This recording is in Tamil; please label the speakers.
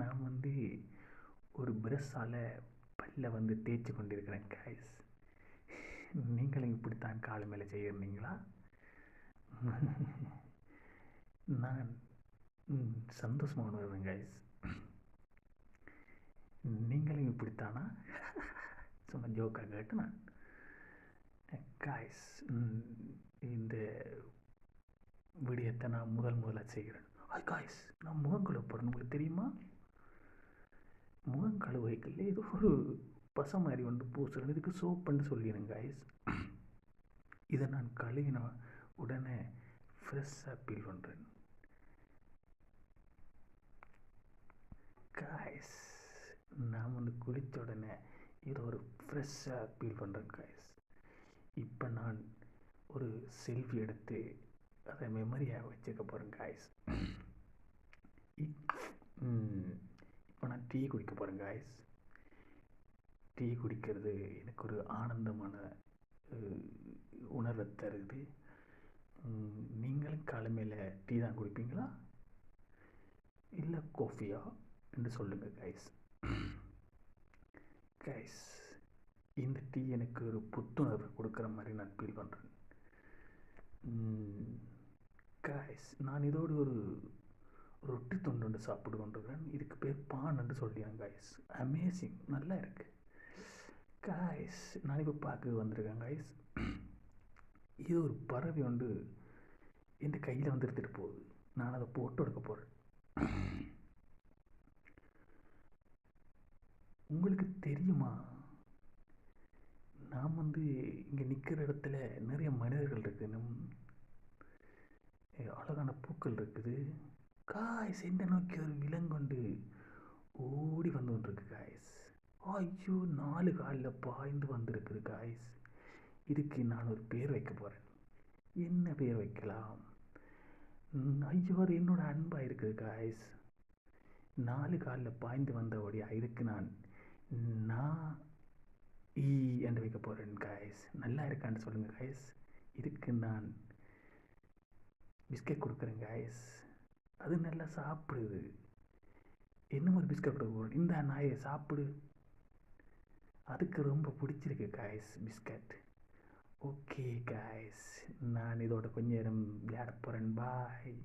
Speaker 1: நான் ஒரு பிரஷ்ஷால் பல்ல தேய்ச்சி கொண்டிருக்கிறேன் காய்ஸ். நீங்களும் இப்படித்தான் காலை மேலே செய்கிறீங்களா? நான் சந்தோஷமாக உணர்றேன் காய்ஸ். நீங்களும் இப்படித்தானா? சும்மா ஜோக்காக கேட்டு நான் காய்ஸ் இந்த விடயத்தை நான் முதலாக செய்கிறேன். காய்ஸ், நான் முகம் கழுவப்படணும், உங்களுக்கு தெரியுமா? முகம் கழுவைக்கல ஏதோ ஒரு பசை மாதிரி பூசுறேன். இதுக்கு சோப்புன்னு சொல்லிடுங்க காய்ஸ். இதை நான் கழுவின உடனே ஃப்ரெஷ்ஷாக ஃபீல் பண்ணுறேன் காய்ஸ். நான் குளித்த உடனே இது ஒரு ஃப்ரெஷ்ஷாக ஃபீல் பண்ணுறேன் காய்ஸ். இப்போ நான் ஒரு செல்ஃபி எடுத்து அதை மெமரியாக வச்சுக்க போகிறேன் காய்ஸ். இப்போ நான் டீ குடிக்க போகிறேன் காய்ஸ். டீ குடிக்கிறது எனக்கு ஒரு ஆனந்தமான உணர்வை தருது. நீங்களும் காலைமையில் டீ தான் குடிப்பீங்களா இல்லை காஃபியா என்று சொல்லுங்கள் காய்ஸ். காய்ஸ், இந்த டீ எனக்கு ஒரு புத்துணர்வை கொடுக்குற மாதிரி நான் ஃபீல் பண்ணுறேன் காய்ஸ். நான் இதோடு ஒரு ரொட்டி துண்டு சாப்பிட்டு கொண்டிருக்கிறேன். இதுக்கு பேர் பான் என்று சொல்லியாங்க காய்ஸ். அமேசிங், நல்லா இருக்கு காய்ஸ். நான் இப்போ பார்க்க வந்திருக்கேன் காய்ஸ். இது ஒரு பறவை என் கையில் எடுத்துகிட்டு போகுது. நான் அதை போட்டு எடுக்க போகிறேன். உங்களுக்கு தெரியுமா, நான் இங்கே நிற்கிற இடத்துல நிறைய மனிதர்கள் இருக்குது, அழகான பூக்கள் இருக்குது காய்ஸ். இந்த நோக்கி ஒரு விலங்கொண்டு ஓடி வந்து கொண்டிருக்கு காய்ஸ். ஐயோ, 4 காலில் பாய்ந்து வந்திருக்குது காய்ஸ். இதுக்கு நான் ஒரு பேர் வைக்க போகிறேன். என்ன பேர் வைக்கலாம்? ஐயோ, அது என்னோட அன்பாக இருக்குது காய்ஸ். 4 காலில் பாய்ந்து வந்தபடியா இதுக்கு நான் என்று வைக்க போகிறேன் காய்ஸ். நல்லா இருக்கான்னு சொல்லுங்கள் காய்ஸ். இதுக்கு நான் பிஸ்கட் கொடுக்குறேன் காய்ஸ். அது நல்லா சாப்பிடுது. இன்னும் ஒரு பிஸ்கட் கொடுக்க போகிறேன். இந்த நாயை சாப்பிடு. அதுக்கு ரொம்ப பிடிச்சிருக்கு காய்ஸ் பிஸ்கட். ஓகே காய்ஸ், நான் இதோட கொஞ்ச நேரம் விளையாட போகிறேன். பாய்.